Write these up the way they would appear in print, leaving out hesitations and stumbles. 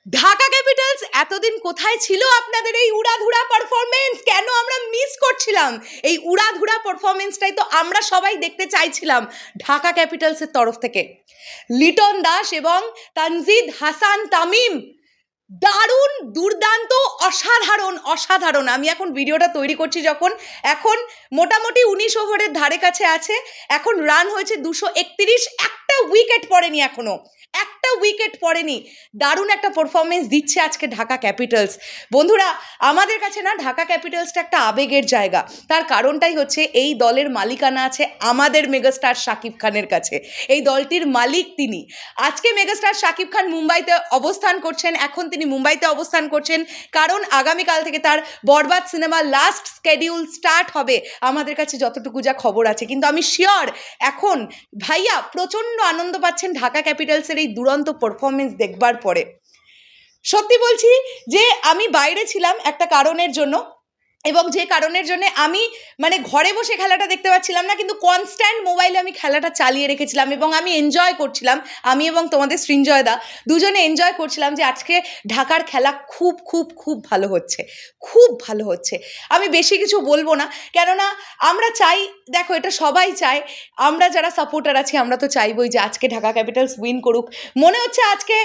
Dhaka Capitals এতদিন কোথায় ছিল? আপনাদের এই উড়াধুরা পারফরমেন্স কেন আমরা মিস করছিলাম? এই উড়াধুরা পারফরমেন্সটাই তো আমরা সবাই দেখতে চাইছিলাম ঢাকা ক্যাপিটালসের তরফ থেকে। লিটন দাস এবং তানজিদ হাসান তামিম দারুণ, দুর্দান্ত, অসাধারণ অসাধারণ। আমি এখন ভিডিওটা তৈরি করছি যখন, এখন মোটামুটি 19 ওভারের ধারে কাছে আছে। এখন রান হয়েছে 231, একটা উইকেট পড়েনি, এখনো একটা উইকেট পড়েনি। দারুণ একটা পারফরমেন্স দিচ্ছে আজকে ঢাকা ক্যাপিটালস। বন্ধুরা, আমাদের কাছে না ঢাকা ক্যাপিটালসটা একটা আবেগের জায়গা। তার কারণটাই হচ্ছে এই দলের মালিকানা আছে আমাদের মেগাস্টার শাকিব খানের কাছে। এই দলটির মালিক তিনি। আজকে মেগাস্টার শাকিব খান মুম্বাইতে অবস্থান করছেন, এখন তিনি মুম্বাইতে অবস্থান করছেন কারণ আগামীকাল থেকে তার বরবাদ সিনেমার লাস্ট স্কেডিউল স্টার্ট হবে, আমাদের কাছে যতটুকু যা খবর আছে। কিন্তু আমি শিওর এখন ভাইয়া প্রচণ্ড আনন্দ পাচ্ছেন ঢাকা ক্যাপিটালসের এই দুরন্ত পারফরমেন্স দেখবার পরে। সত্যি বলছি যে আমি বাইরে ছিলাম একটা কারণের জন্য, এবং যে কারণের জন্য আমি ঘরে বসে খেলাটা দেখতে পাচ্ছিলাম না, কিন্তু কনস্ট্যান্ট মোবাইলে আমি খেলাটা চালিয়ে রেখেছিলাম এবং আমি এনজয় করছিলাম। আমি এবং তোমাদের সৃঞ্জয় দা দুজনে এনজয় করছিলাম যে আজকে ঢাকার খেলা খুব খুব খুব ভালো হচ্ছে, খুব ভালো হচ্ছে। আমি বেশি কিছু বলবো না, কেননা আমরা চাই, দেখো এটা সবাই চায়, আমরা যারা সাপোর্টার আছি আমরা তো চাইবই যে আজকে ঢাকা ক্যাপিটালস উইন করুক। মনে হচ্ছে আজকে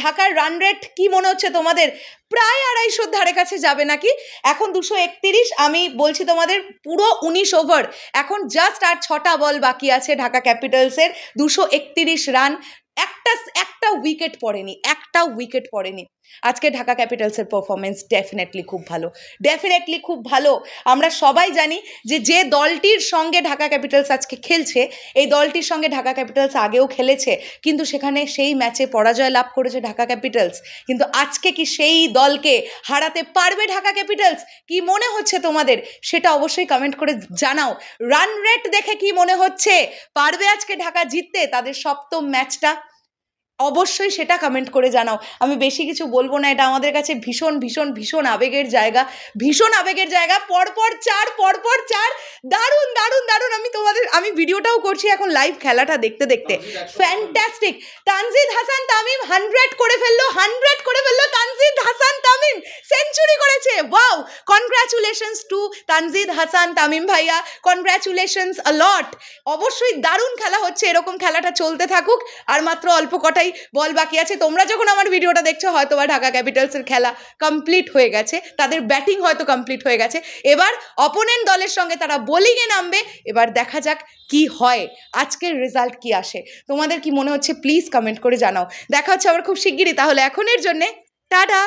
ঢাকার রান রেট কি মনে হচ্ছে তোমাদের? প্রায় 250 ধারে কাছে যাবে নাকি? এখন 231। আমি বলছি তোমাদের পুরো 19 ওভার, এখন জাস্ট আর 6টা বল বাকি আছে ঢাকা ক্যাপিটালসের। 231 রান, একটা উইকেট পড়েনি, একটা উইকেট পড়েনি। আজকে ঢাকা ক্যাপিটালসের পারফরমেন্স ডেফিনেটলি খুব ভালো, ডেফিনেটলি খুব ভালো। আমরা সবাই জানি যে যে দলটির সঙ্গে ঢাকা ক্যাপিটালস আজকে খেলছে, এই দলটির সঙ্গে ঢাকা ক্যাপিটালস আগেও খেলেছে, কিন্তু সেখানে সেই ম্যাচে পরাজয় লাভ করেছে ঢাকা ক্যাপিটালস। কিন্তু আজকে কি সেই দলকে হারাতে পারবে ঢাকা ক্যাপিটালস? কি মনে হচ্ছে তোমাদের সেটা অবশ্যই কমেন্ট করে জানাও। রান রেট দেখে কি মনে হচ্ছে, পারবে আজকে ঢাকা জিততে তাদের 7ম ম্যাচটা? অবশ্যই সেটা কমেন্ট করে জানাও। আমি বেশি কিছু বলবো না, এটা আমাদের কাছে ভীষণ ভীষণ ভীষণ আবেগের জায়গা, ভীষণ আবেগের জায়গা। পরপর 4 দারুণ দারুণ দারুণ। আমি ভিডিওটাও করছি এখন লাইভ খেলাটা দেখতে দেখতে। ফ্যান্টাস্টিক। তানজিদ হাসান তামিম 100 করে ফেললো, 100 করে ফেললো। তানজিদ হাসান তামিম সেঞ্চুরি করেছে। Wow, congratulations two Tanzid Hasan Tamim ভাইয়া, কনগ্রাচুলেশনস আ লট। অবশ্যই দারুণ খেলা হচ্ছে, এরকম খেলাটা চলতে থাকুক। আর মাত্র অল্প কটাই বল বাকি আছে। তোমরা যখন আমার ভিডিওটা দেখছো হয়তো বা ঢাকা ক্যাপিটালসের খেলা কমপ্লিট হয়ে গেছে, তাদের ব্যাটিং হয়তো কমপ্লিট হয়ে গেছে। এবার অপোনেন্ট দলের সঙ্গে তারা বোলিংয়ে নামবে। এবার দেখা যাক কি হয়, আজকের রেজাল্ট কি আসে। তোমাদের কি মনে হচ্ছে প্লিজ কমেন্ট করে জানাও। দেখা হচ্ছে আবার খুব শিগগিরই। তাহলে এখনের জন্যে টাটা।